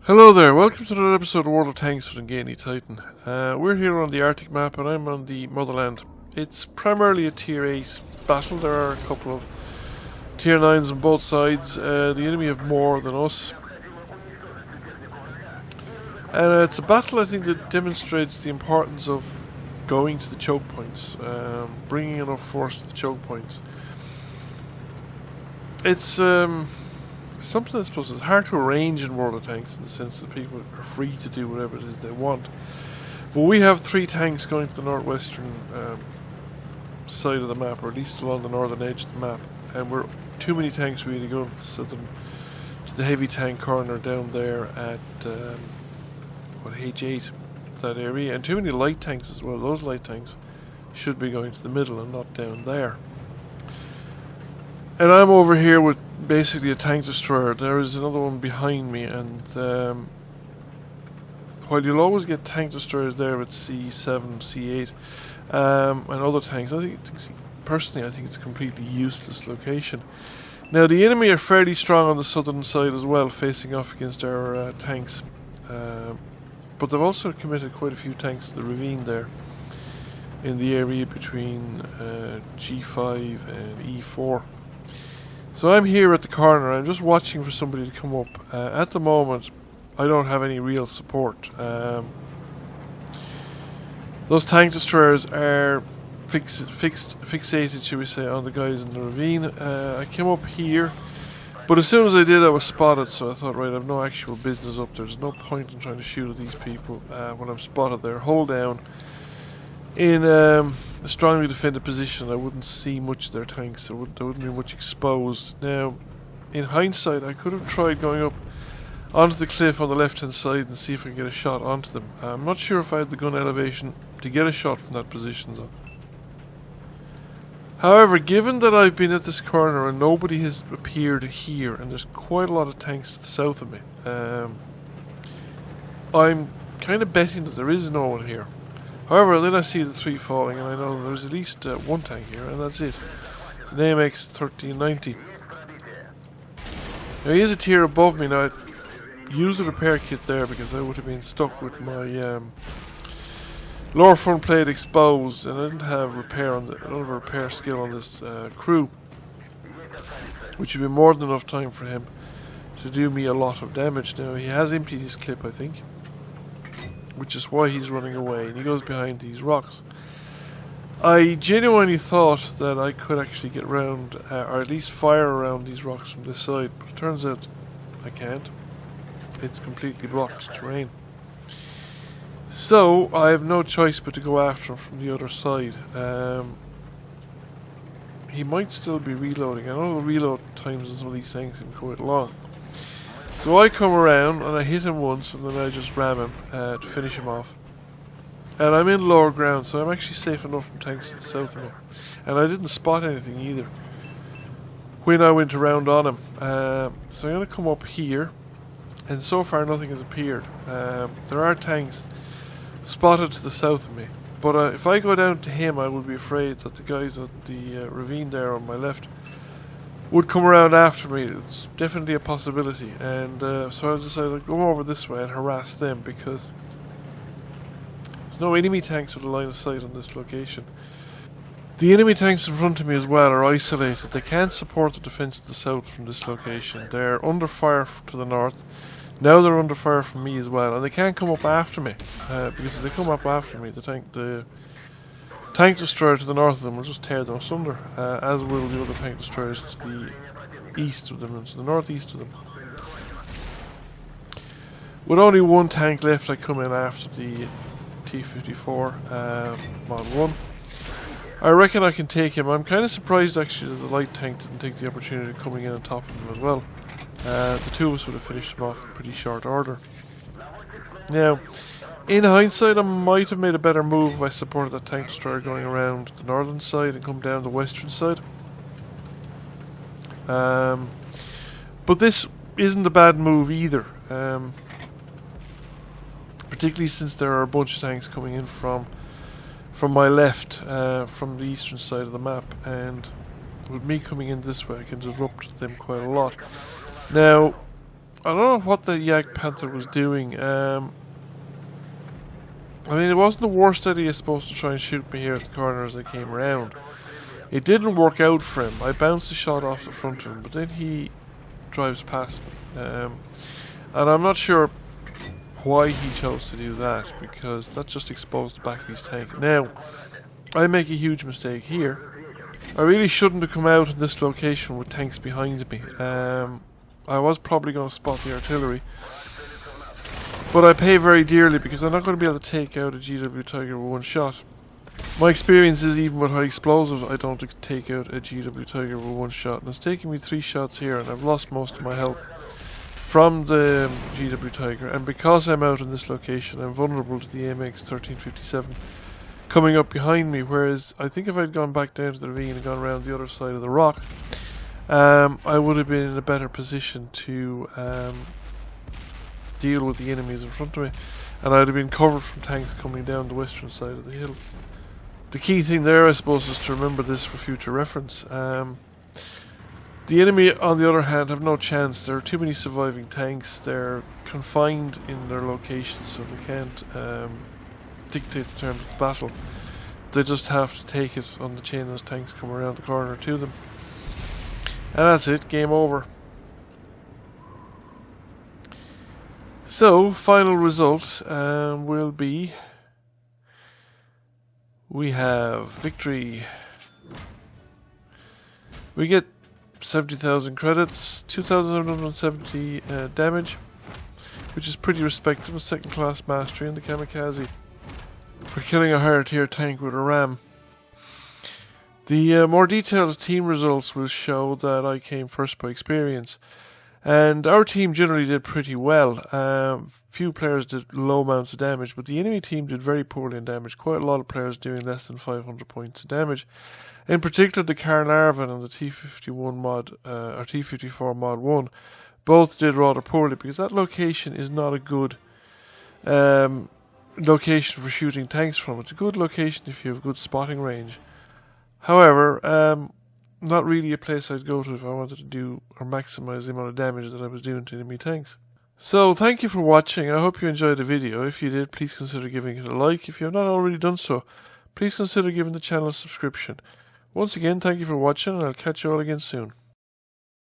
Hello there, welcome to another episode of World of Tanks with Ngani Titan. We're here on the Arctic map and I'm on the Motherland. It's primarily a tier 8 battle. There are a couple of tier 9s on both sides. The enemy have more than us. And it's a battle I think that demonstrates the importance of going to the choke points, bringing enough force to the choke points. It's something I suppose is hard to arrange in World of Tanks in the sense that people are free to do whatever it is they want. But we have 3 tanks going to the northwestern side of the map, or at least along the northern edge of the map, and we're too many tanks really going to the southern, to the heavy tank corner down there at H8, that area, and too many light tanks as well. Those light tanks should be going to the middle and not down there. And I'm over here with basically a tank destroyer. There is another one behind me, and while you'll always get tank destroyers there at C7, C8, and other tanks, personally I think it's a completely useless location. Now the enemy are fairly strong on the southern side as well, facing off against our tanks, but they've also committed quite a few tanks to the ravine there in the area between G5 and E4. So I'm here at the corner. I'm just watching for somebody to come up. At the moment, I don't have any real support. Those tank destroyers are fixated, shall we say, on the guys in the ravine. I came up here, but as soon as I did, I was spotted. So I thought, right, I've no actual business up there. There's no point in trying to shoot at these people when I'm spotted there. Hold down. In a strongly defended position, I wouldn't see much of their tanks. There wouldn't be much exposed. Now, in hindsight, I could have tried going up onto the cliff on the left-hand side and see if I could get a shot onto them. I'm not sure if I had the gun elevation to get a shot from that position, though. However, given that I've been at this corner and nobody has appeared here, and there's quite a lot of tanks to the south of me, I'm kind of betting that there is no one here. However, then I see the 3 falling, and I know there's at least one tank here, and that's it. It's an AMX 1390. Now, he is a tier above me. Now, I used the repair kit there because I would have been stuck with my lower front plate exposed, and I didn't have repair skill on this crew, which would be more than enough time for him to do me a lot of damage. Now, he has emptied his clip, I think, which is why he's running away, and he goes behind these rocks. I genuinely thought that I could actually get round, or at least fire around these rocks from this side, but it turns out I can't. It's completely blocked terrain. So I have no choice but to go after him from the other side. He might still be reloading. I know the reload times on some of these things seem quite long. So I come around and I hit him once, and then I just ram him to finish him off. And I'm in lower ground, so I'm actually safe enough from tanks to the south of me. And I didn't spot anything either when I went around on him. So I'm going to come up here, and so far nothing has appeared. There are tanks spotted to the south of me, but if I go down to him, I would be afraid that the guys at the ravine there on my left would come around after me. It's definitely a possibility, and so I decided to go over this way and harass them, because there's no enemy tanks with a line of sight on this location. The enemy tanks in front of me as well are isolated. They can't support the defence to the south from this location. They're under fire to the north. Now they're under fire from me as well, and they can't come up after me, because if they come up after me, the tank destroyer to the north of them will just tear them asunder, as will the other tank destroyers to the east of them and to the northeast of them. With only one tank left, I come in after the T-54 Mod 1. I reckon I can take him. I'm kind of surprised actually that the light tank didn't take the opportunity of coming in on top of him as well. The two of us would have finished him off in pretty short order. Now, in hindsight, I might have made a better move if I supported that tank destroyer going around the northern side and come down the western side. But this isn't a bad move either, particularly since there are a bunch of tanks coming in from my left, from the eastern side of the map, and with me coming in this way I can disrupt them quite a lot. Now, I don't know what the Yak Panther was doing. I mean, it wasn't the worst idea supposed to try and shoot me here at the corner as I came around. It didn't work out for him. I bounced a shot off the front of him, but then he drives past me. And I'm not sure why he chose to do that, because that just exposed the back of his tank. Now, I make a huge mistake here. I really shouldn't have come out in this location with tanks behind me. I was probably going to spot the artillery, but I pay very dearly because I'm not going to be able to take out a GW Tiger with one shot. My experience is even with high explosives, I don't take out a GW Tiger with one shot, and it's taken me 3 shots here, and I've lost most of my health from the GW Tiger. And because I'm out in this location, I'm vulnerable to the AMX 1357 coming up behind me, whereas I think if I'd gone back down to the ravine and gone around the other side of the rock, I would have been in a better position to deal with the enemies in front of me, and I'd have been covered from tanks coming down the western side of the hill. The key thing there, I suppose, is to remember this for future reference. The enemy, on the other hand, have no chance. There are too many surviving tanks. They're confined in their locations, so they can't dictate the terms of the battle. They just have to take it on the chin as tanks come around the corner to them. And that's it, game over. So, final result will be... we have victory. We get 70,000 credits, 2,770 damage, which is pretty respectable. Second class mastery in the Kamikaze for killing a higher tier tank with a ram. The more detailed team results will show that I came first by experience, and our team generally did pretty well. Few players did low amounts of damage, but the enemy team did very poorly in damage. Quite a lot of players doing less than 500 points of damage. In particular, the Carnarvon and the T51 mod, or T54 mod 1, both did rather poorly, because that location is not a good location for shooting tanks from. It's a good location if you have good spotting range. However, not really a place I'd go to if I wanted to do or maximize the amount of damage that I was doing to enemy tanks. So, thank you for watching. I hope you enjoyed the video. If you did, please consider giving it a like. If you have not already done so, please consider giving the channel a subscription. Once again, thank you for watching, and I'll catch you all again soon.